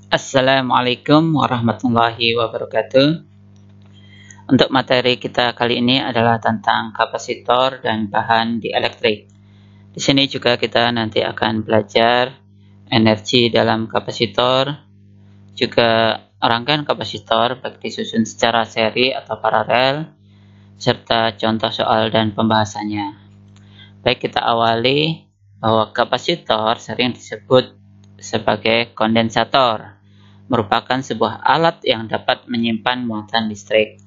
Assalamualaikum warahmatullahi wabarakatuh. Untuk materi kita kali ini adalah tentang kapasitor dan bahan dieelektrik. Di sini juga kita nanti akan belajar energi dalam kapasitor, juga rangkaian kapasitor baik disusun secara seri atau paralel, serta contoh soal dan pembahasannya. Baik, kita awali bahwa kapasitor sering disebut sebagai kondensator, merupakan sebuah alat yang dapat menyimpan muatan listrik.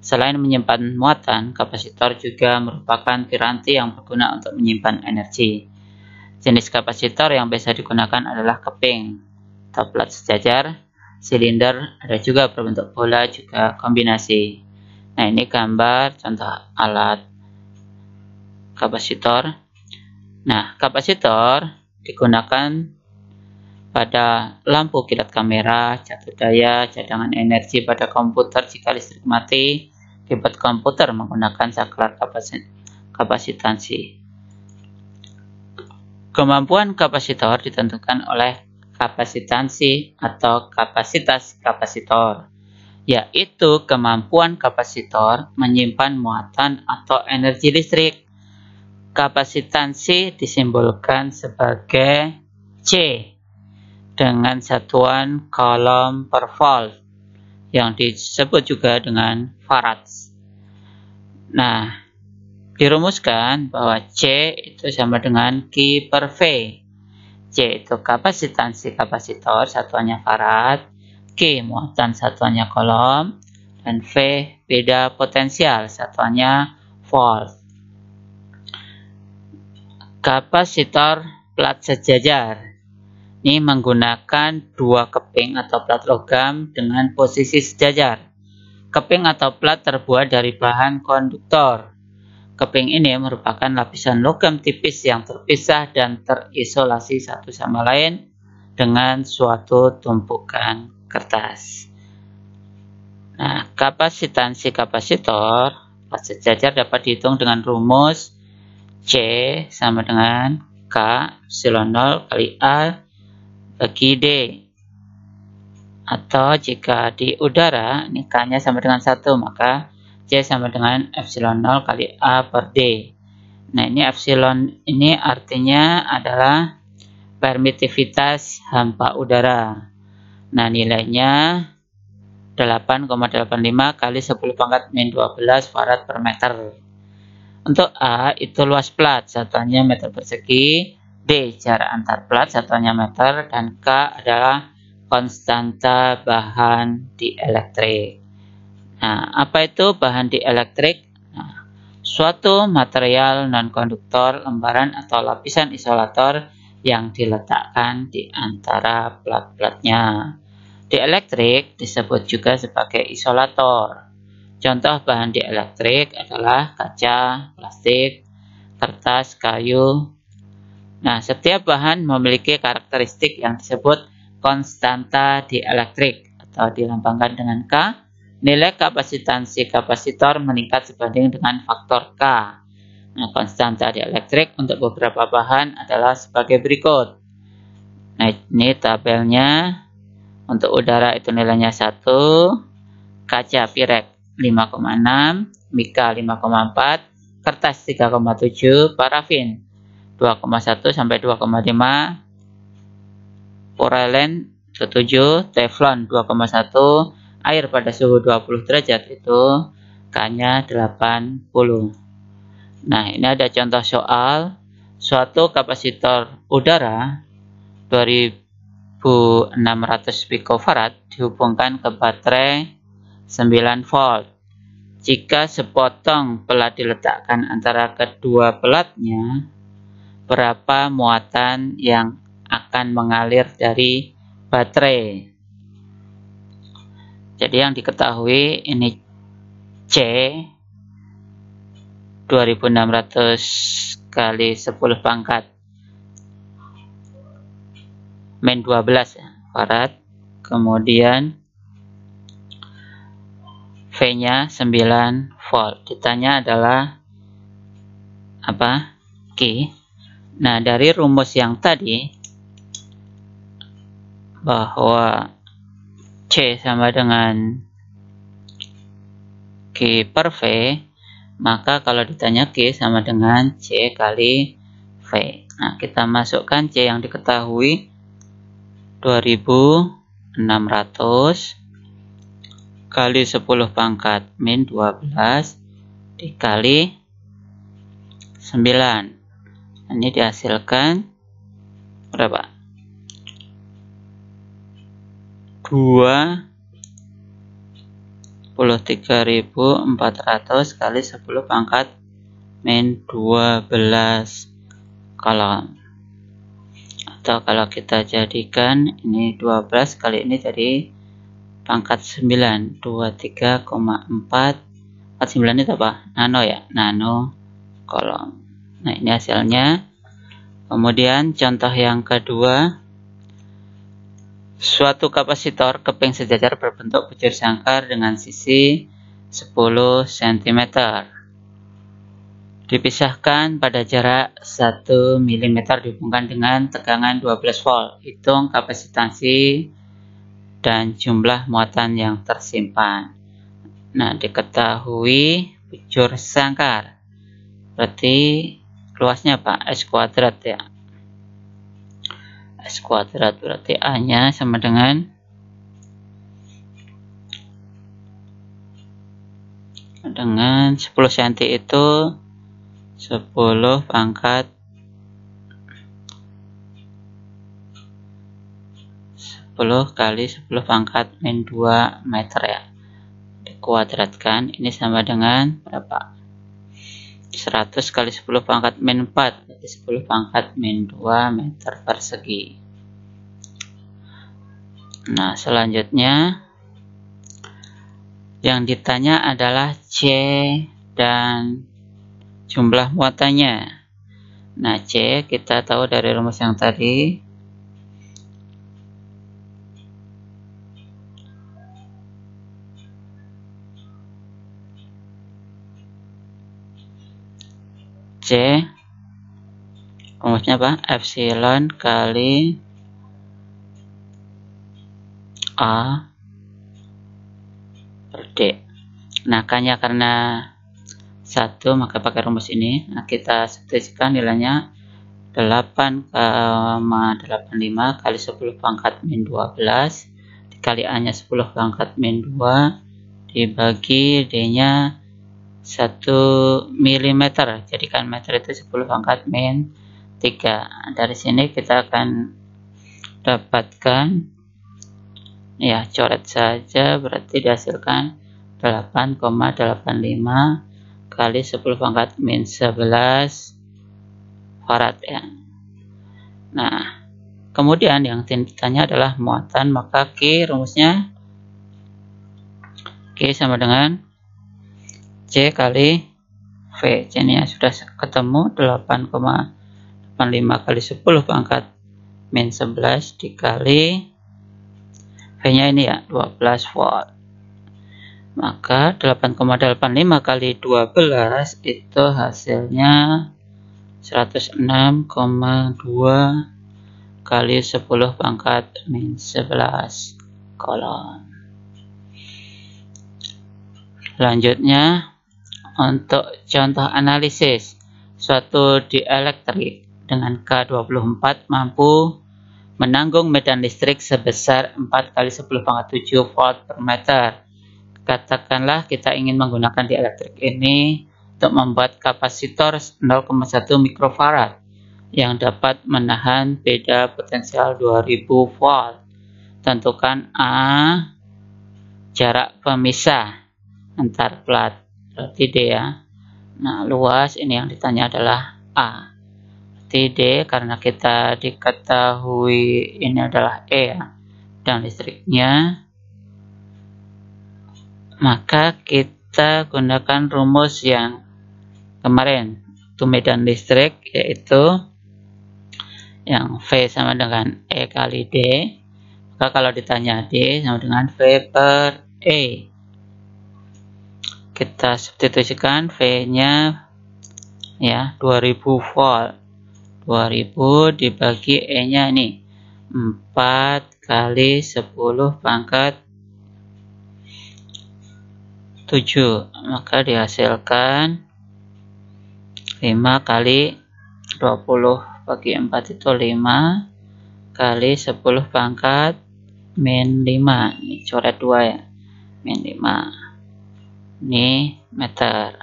Selain menyimpan muatan, kapasitor juga merupakan piranti yang berguna untuk menyimpan energi. Jenis kapasitor yang biasa digunakan adalah keping atau plat sejajar, silinder, ada juga berbentuk bola, juga kombinasi. Nah, ini gambar contoh alat kapasitor. Nah, kapasitor digunakan pada lampu kilat kamera, catur daya, cadangan energi pada komputer jika listrik mati, keyboard komputer menggunakan saklar kapasitansi. Kemampuan kapasitor ditentukan oleh kapasitansi atau kapasitas kapasitor, yaitu kemampuan kapasitor menyimpan muatan atau energi listrik. Kapasitansi disimbolkan sebagai C dengan satuan coulomb per volt yang disebut juga dengan farads. Nah, dirumuskan bahwa C itu sama dengan Q per V. C itu kapasitansi kapasitor, satuannya farad, Q muatan, satuannya coulomb, dan V beda potensial, satuannya volt. Kapasitor plat sejajar ini menggunakan dua keping atau plat logam dengan posisi sejajar. Keping atau plat terbuat dari bahan konduktor. Keping ini merupakan lapisan logam tipis yang terpisah dan terisolasi satu sama lain dengan suatu tumpukan kertas. Nah, kapasitansi kapasitor plat sejajar dapat dihitung dengan rumus C sama dengan K epsilon 0 kali A bagi D, atau jika di udara ini K-nya sama dengan 1, maka C sama dengan epsilon 0 kali A per D. Nah, ini epsilon ini artinya adalah permitivitas hampa udara. Nah, nilainya 8,85 kali 10 pangkat min 12 farad per meter. Untuk A itu luas plat, satuannya meter persegi, D jarak antar plat, satuannya meter, dan K adalah konstanta bahan dieelektrik. Nah, apa itu bahan dieelektrik? Nah, suatu material non-konduktor, lembaran atau lapisan isolator yang diletakkan di antara plat-platnya. Dieelektrik disebut juga sebagai isolator. Contoh bahan dieelektrik adalah kaca, plastik, kertas, kayu. Nah, setiap bahan memiliki karakteristik yang disebut konstanta dieelektrik atau dilambangkan dengan K. Nilai kapasitansi kapasitor meningkat sebanding dengan faktor K. Nah, konstanta dieelektrik untuk beberapa bahan adalah sebagai berikut. Nah, ini tabelnya. Untuk udara itu nilainya 1, kaca pirek 5,6, mika 5,4, kertas 3,7, parafin 2,1 sampai 2,5, porelen 7, teflon 2,1, air pada suhu 20 derajat itu K-nya 80. Nah, ini ada contoh soal. Suatu kapasitor udara 2600 picofarad dihubungkan ke baterai 9 volt. Jika sepotong pelat diletakkan antara kedua pelatnya, berapa muatan yang akan mengalir dari baterai? Jadi yang diketahui ini C 2600 kali 10 pangkat min 12 farad, kemudian V-nya 9 volt. Ditanya adalah apa? Q. Nah, dari rumus yang tadi bahwa C sama dengan Q per V, maka kalau ditanya Q sama dengan C kali V. Nah, kita masukkan C yang diketahui 2600 kali 10 pangkat min 12 dikali 9. Ini dihasilkan berapa? 23.400 kali 10 pangkat min 12 kolom. Atau kalau kita jadikan ini 12 kali ini jadi pangkat 9, 23,4. 49 itu apa? Nano ya, nano kolom. Nah, ini hasilnya. Kemudian contoh yang kedua, suatu kapasitor keping sejajar berbentuk bujur sangkar dengan sisi 10 cm. Dipisahkan pada jarak 1 mm dihubungkan dengan tegangan 12 volt. Hitung kapasitansi dan jumlah muatan yang tersimpan. Nah, diketahui bujur sangkar. Berarti luasnya apa? S kuadrat ya. S kuadrat berarti A-nya sama dengan dengan 10 cm itu 10 pangkat 10 kali 10 pangkat min 2 meter ya. Dikuadratkan, ini sama dengan berapa? 100 kali 10 pangkat min 4, berarti 10 pangkat min 2 meter persegi. Nah, selanjutnya yang ditanya adalah C dan jumlah muatannya. Nah, C kita tahu dari rumus yang tadi. C rumusnya apa? Epsilon kali A per D. Nah, karena 1 maka pakai rumus ini. Nah, kita substitusikan nilainya 8,85 kali 10 pangkat min 12 dikali A nya 10 pangkat min 2 dibagi D nya 1 mm. Jadikan meter itu 10 pangkat min 3. Dari sini kita akan dapatkan ya, coret saja, berarti dihasilkan 8,85 kali 10 pangkat min 11 farad ya. Nah, kemudian yang ditanya adalah muatan, maka Q rumusnya Q sama dengan C kali V. C nya sudah ketemu 8,85 kali 10 pangkat min 11 dikali V nya ini ya 12 volt. Maka 8,85 kali 12 itu hasilnya 106,2 kali 10 pangkat min 11 kolom. Selanjutnya untuk contoh analisis, suatu dielektrik dengan K24 mampu menanggung medan listrik sebesar 4 kali 10 pangkat 7 volt per meter. Katakanlah kita ingin menggunakan dielektrik ini untuk membuat kapasitor 0,1 mikrofarad yang dapat menahan beda potensial 2000 volt. Tentukan A, jarak pemisah antar plat, berarti D ya. Nah, luas ini yang ditanya adalah A. Berarti D karena kita diketahui ini adalah E ya, dan listriknya, maka kita gunakan rumus yang kemarin untuk medan listrik, yaitu yang V sama dengan E kali D. Maka kalau ditanya D sama dengan V per E, kita substitusikan V nya ya 2000 volt. 2000 dibagi E nya ini 4 kali 10 pangkat 7, maka dihasilkan 5 kali 20 bagi 4 itu 5 kali 10 pangkat min 5. Ini coret 2 ya, min 5. Ini meter.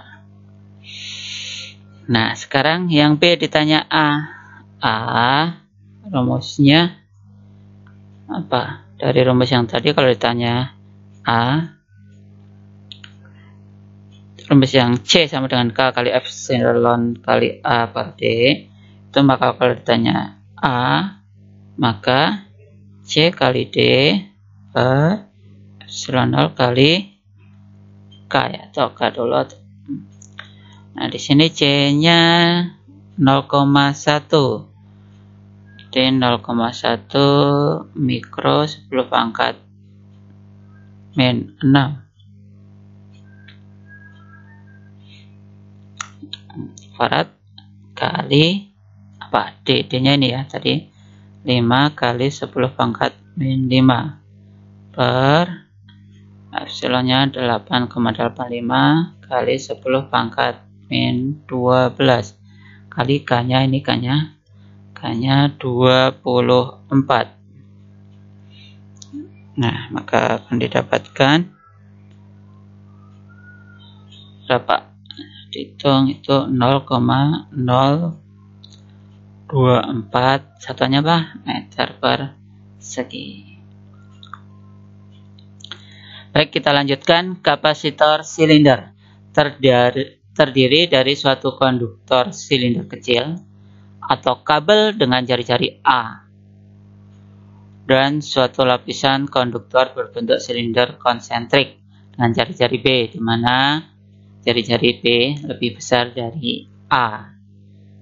Nah, sekarang yang B ditanya A. Rumusnya apa? Dari rumus yang tadi kalau ditanya A, rumus yang C sama dengan K kali epsilon kali A per D, itu maka kalau ditanya A, maka C kali D per epsilon 0 kali K ya, atau K dulu. Nah, di sini C-nya 0,1. Jadi 0,1 mikro 10 pangkat min 6 farad kali apa? D-nya ini ya tadi 5 kali 10 pangkat min 5 per epsilonnya 8,85 kali 10 pangkat min 12 kali K-nya, ini K-nya 24. Nah, maka akan didapatkan berapa? Dihitung itu 0,024, satunya apa? Meter persegi. Baik, kita lanjutkan. Kapasitor silinder terdiri dari suatu konduktor silinder kecil atau kabel dengan jari-jari A dan suatu lapisan konduktor berbentuk silinder konsentrik dengan jari-jari B, di mana jari-jari B lebih besar dari A.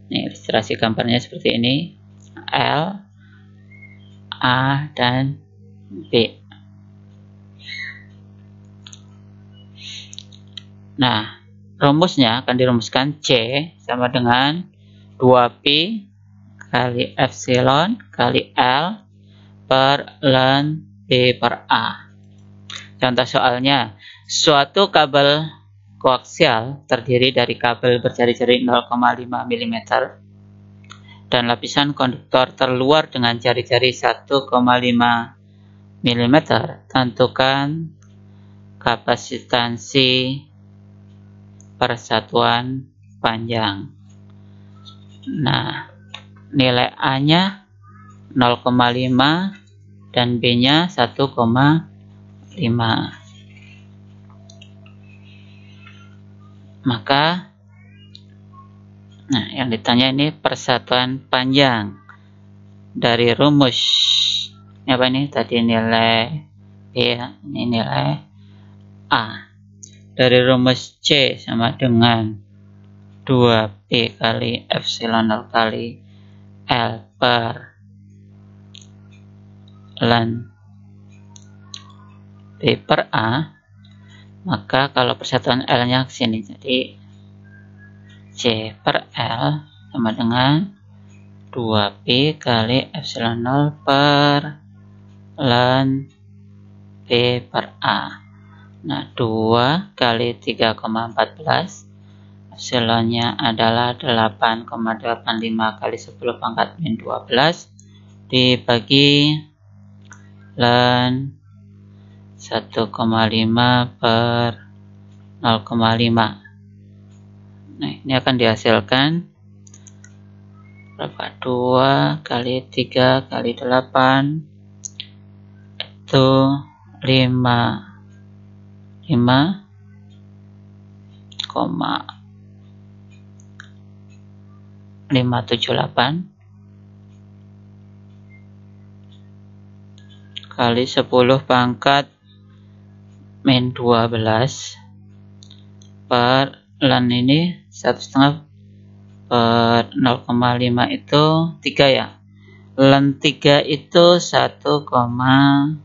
Ini ilustrasi gambarnya seperti ini, L, A, dan B. Nah, rumusnya akan dirumuskan C sama dengan 2Pi kali epsilon kali L per ln B per A. Contoh soalnya, suatu kabel koaksial terdiri dari kabel berjari-jari 0,5 mm dan lapisan konduktor terluar dengan jari-jari 1,5 mm. Tentukan kapasitansi persatuan panjang. Nah, nilai A-nya 0,5 dan B-nya 1,5. Maka, nah, yang ditanya ini persatuan panjang dari rumus. Ini apa ini? Tadi nilai B ya, ini nilai A. Dari rumus C sama dengan 2P kali epsilon 0 kali L per ln B per A, maka kalau persatuan L-nya ke sini, jadi C per L sama dengan 2P kali epsilon 0 per ln B per A. Nah, 2 kali 3,14, epsilonnya adalah 8,85 kali 10 pangkat min 12 dibagi ln 1,5 per 0,5. Nah, ini akan dihasilkan berapa? 2 kali 3 kali 8 itu 5,578 kali 10 pangkat min 12 per ln ini 1,5 per 0,5 itu 3 ya. Ln 3 itu 1,0986.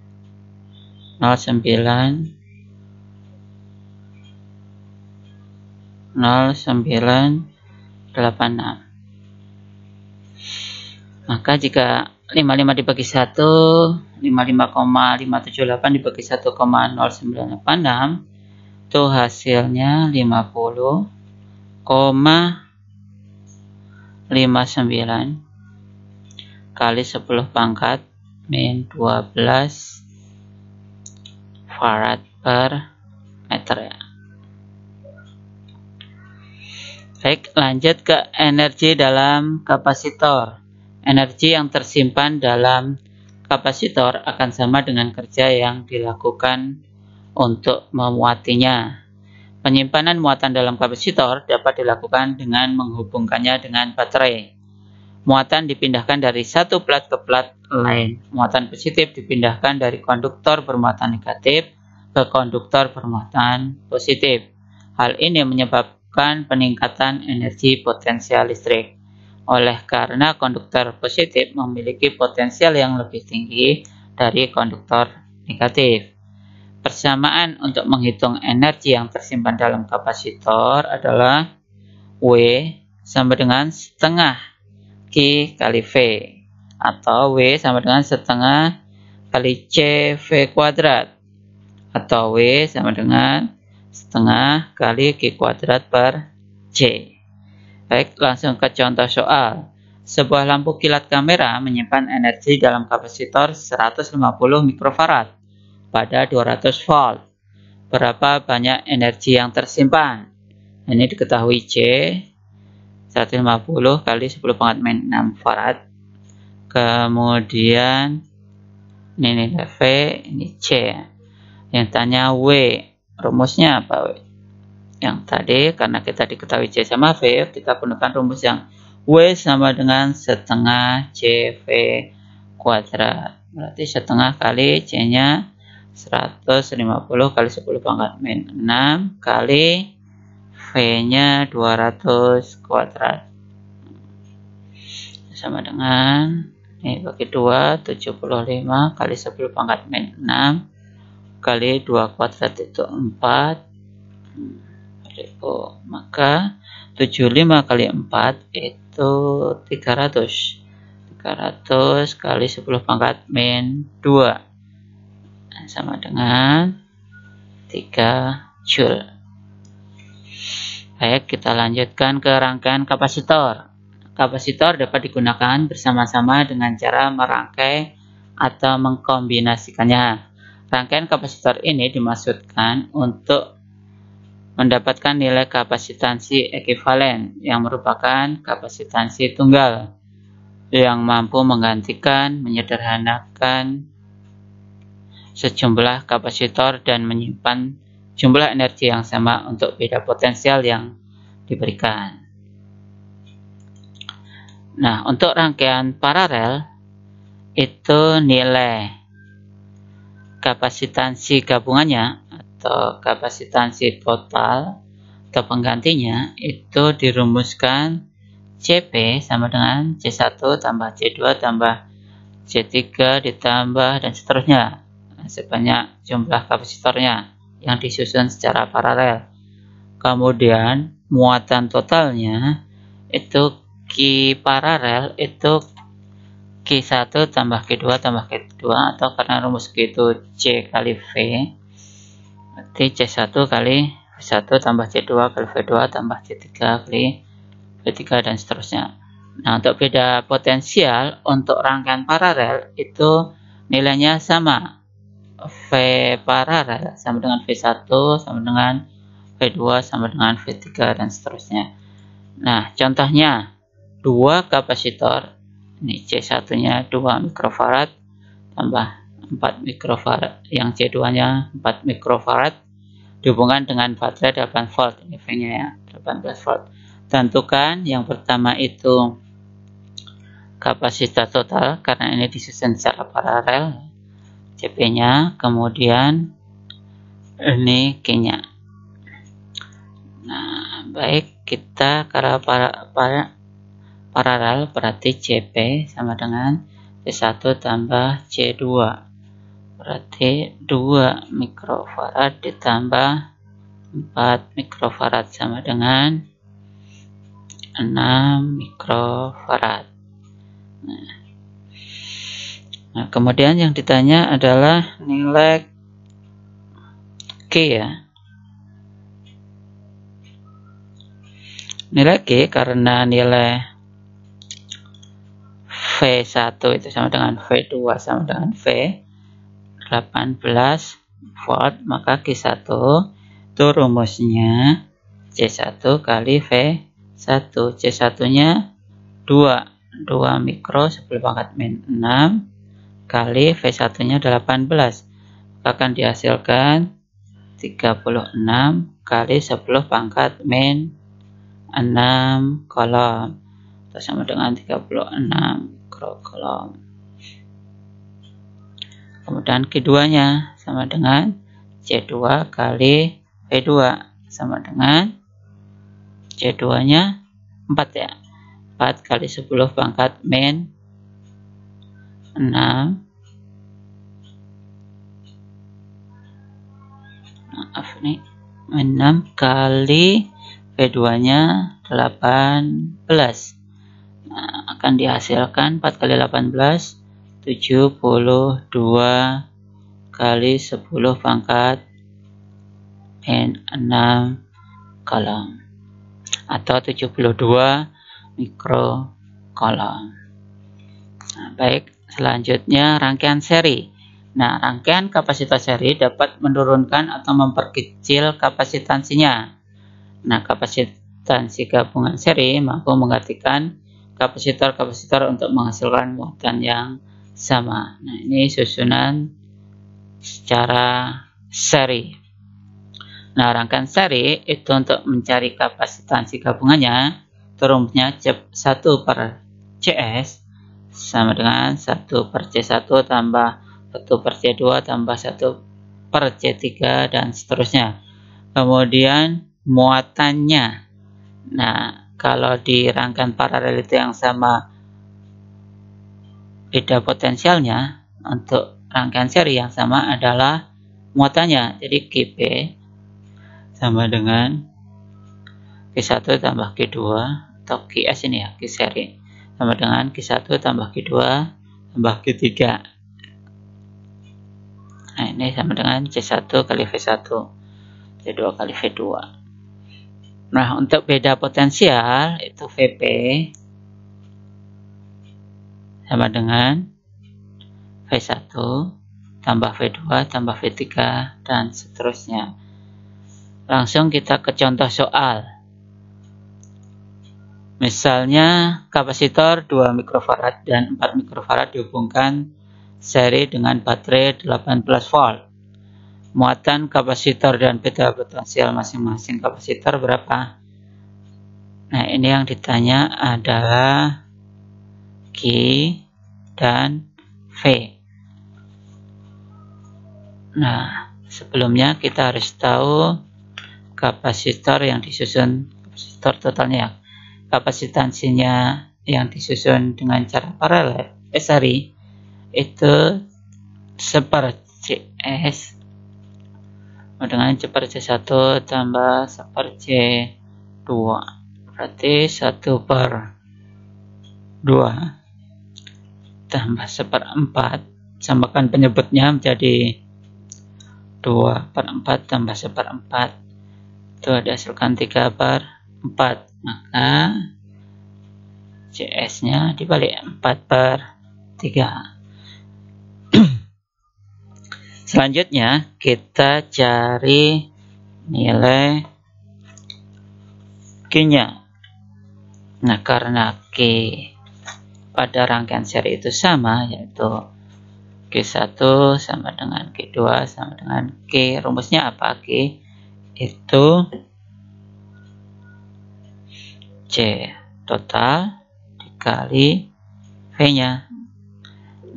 Maka jika 55 dibagi 1, 55,578 dibagi 1,0986, itu hasilnya 50,59 kali 10 pangkat min 12 farad per meter ya. Baik, lanjut ke energi dalam kapasitor. Energi yang tersimpan dalam kapasitor akan sama dengan kerja yang dilakukan untuk memuatinya. Penyimpanan muatan dalam kapasitor dapat dilakukan dengan menghubungkannya dengan baterai. Muatan dipindahkan dari satu plat ke plat lain. Muatan positif dipindahkan dari konduktor bermuatan negatif ke konduktor bermuatan positif. Hal ini menyebabkan peningkatan energi potensial listrik. Oleh karena konduktor positif memiliki potensial yang lebih tinggi dari konduktor negatif. Persamaan untuk menghitung energi yang tersimpan dalam kapasitor adalah W sama dengan setengah Q kali V, atau W sama dengan setengah kali CV kuadrat, atau W sama dengan setengah kali Q kuadrat per C. Baik, langsung ke contoh soal. Sebuah lampu kilat kamera menyimpan energi dalam kapasitor 150 mikrofarad pada 200 volt. Berapa banyak energi yang tersimpan? Ini diketahui C 150 kali 10 pangkat min 6 farad. Kemudian ini nilai V, ini C. Yang tanya W, rumusnya apa W? Yang tadi karena kita diketahui C sama V, kita gunakan rumus yang W sama dengan setengah CV kuadrat. Berarti setengah kali C-nya 150 kali 10 pangkat min 6 kali V-nya 200 kuadrat. Sama dengan ini bagi 2, 75 kali 10 pangkat min 6 kali 2 kuadrat itu 4. Maka 75 kali 4 itu 300 kali 10 pangkat min 2 sama dengan 3 Joule. Baik, kita lanjutkan ke rangkaian kapasitor. Kapasitor dapat digunakan bersama-sama dengan cara merangkai atau mengkombinasikannya. Rangkaian kapasitor ini dimaksudkan untuk mendapatkan nilai kapasitansi ekuivalen yang merupakan kapasitansi tunggal yang mampu menggantikan, menyederhanakan sejumlah kapasitor dan menyimpan jumlah energi yang sama untuk beda potensial yang diberikan. Nah, untuk rangkaian paralel itu nilai kapasitansi gabungannya atau kapasitansi total atau penggantinya itu dirumuskan CP sama dengan C1 tambah C2 tambah C3 ditambah dan seterusnya, sebanyak jumlah kapasitornya yang disusun secara paralel. Kemudian muatan totalnya itu Q paralel itu Q1 tambah Q2 tambah Q2, atau karena rumus Q itu C kali V, berarti C1 kali V1 tambah C2 kali V2 tambah C3 kali V3 dan seterusnya. Nah, untuk beda potensial untuk rangkaian paralel itu nilainya sama. V paralel sama dengan V1 sama dengan V2 sama dengan V3 dan seterusnya. Nah, contohnya dua kapasitor, ini C1 nya 2 mikrofarad tambah 4 mikrofarad, yang C2 nya 4 mikrofarad dihubungkan dengan baterai 8 volt, ini V nya ya 18 volt. Tentukan yang pertama itu kapasitas total karena ini disusun secara paralel, CP nya, kemudian ini Q nya. Nah, baik, kita kalau paralel berarti CP sama dengan C1 tambah C2, berarti 2 mikrofarad ditambah 4 mikrofarad sama dengan 6 mikrofarad. Nah, kemudian yang ditanya adalah nilai Q ya. Nilai G karena nilai V1 itu sama dengan V2 sama dengan V 18 volt, maka G1 itu rumusnya C1 kali V1. C1 nya 2 mikro 10 pangkat min 6 kali V1 nya 18, akan dihasilkan 36 kali 10 pangkat min 6 kolom, itu sama dengan 36 mikrokolom. Kemudian Q2 nya sama dengan C2 kali V2 sama dengan C2 nya 4 ya, 4 kali 10 pangkat min 6 maaf nih, 6 kali V2 nya 18. Nah, akan dihasilkan 4 kali 18 72 kali 10 pangkat min 6 kolom atau 72 mikrokolom. Nah, baik, selanjutnya rangkaian seri. Nah, rangkaian kapasitor seri dapat menurunkan atau memperkecil kapasitansinya. Nah, kapasitansi gabungan seri mampu menggantikan kapasitor-kapasitor untuk menghasilkan muatan yang sama. Nah, ini susunan secara seri. Nah, rangkaian seri itu untuk mencari kapasitansi gabungannya, rumusnya C1 per CS sama dengan 1 per C1 tambah 1 per C2 tambah 1 per C3 dan seterusnya. Kemudian muatannya. Nah, kalau di rangkaian paralel itu yang sama beda potensialnya, untuk rangkaian seri yang sama adalah muatannya. Jadi Qp sama dengan Q1 tambah Q2 atau Qs ini ya, Q seri sama dengan Q1 tambah Q2 tambah Q3. Nah, ini sama dengan C1 kali V1, C2 kali V2. Nah, untuk beda potensial itu Vp sama dengan V1 tambah V2 tambah V3 dan seterusnya. Langsung kita ke contoh soal. Misalnya kapasitor 2 mikrofarad dan 4 mikrofarad dihubungkan seri dengan baterai 18 volt. Muatan kapasitor dan beda potensial masing-masing kapasitor berapa? Nah, ini yang ditanya adalah Q dan V. Nah, sebelumnya kita harus tahu kapasitor yang disusun, kapasitor totalnya ya, kapasitansinya yang disusun dengan cara paralel seri itu 1 per CS dengan 1 per C1 tambah 1 per C2, berarti 1 per 2 tambah 1 per 4, samakan penyebutnya menjadi 2 per 4 tambah 1 per 4, itu dihasilkan 3 per 4, maka CS nya dibalik 4 per 3. Selanjutnya kita cari nilai Q nya. Nah, karena Q pada rangkaian seri itu sama, yaitu Q1 sama dengan Q2 sama dengan Q. Rumusnya apa? Q itu C total dikali V nya.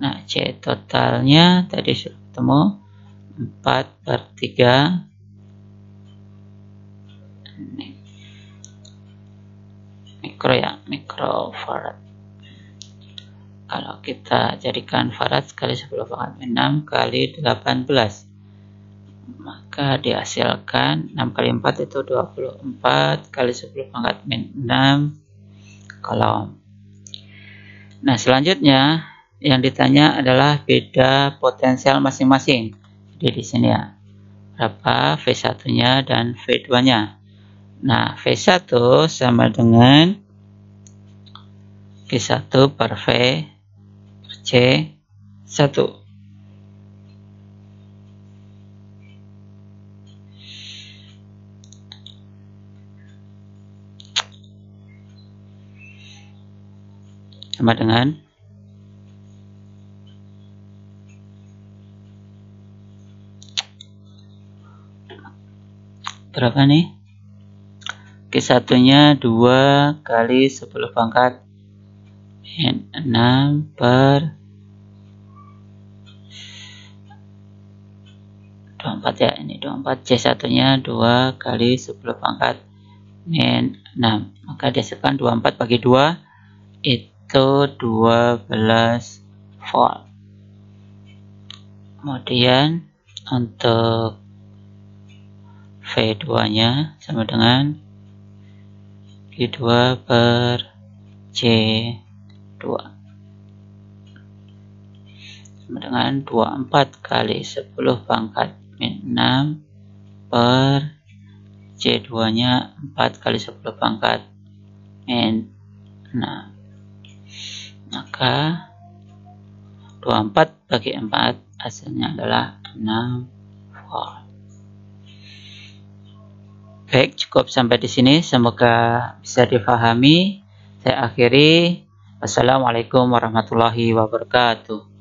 Nah, C totalnya tadi sudah ketemu 4 per 3 mikro ya, mikrofarad. Kalau kita jadikan farad sekali 10 pangkat min 6 kali 18, maka dihasilkan 6 kali 4 itu 24 kali 10 pangkat min 6 kolom. Nah, selanjutnya yang ditanya adalah beda potensial masing-masing. Jadi di sini ya, berapa V1-nya dan V2-nya. Nah, V1 sama dengan V1 per V per C1. Sama dengan berapa nih? Q1 nya 2 kali 10 pangkat min 6 per 24 ya, ini 24. C1 nya 2 kali 10 pangkat min 6, maka dihasilkan 24 bagi 2 itu 12 volt. Kemudian untuk V2 nya sama dengan Q2 per C2 sama dengan 24 kali 10 pangkat min 6 per C2 nya 4 kali 10 pangkat min 6, maka 24 bagi 4 hasilnya adalah 6 volt. Baik, cukup sampai di sini. Semoga bisa difahami. Saya akhiri. Wassalamualaikum warahmatullahi wabarakatuh.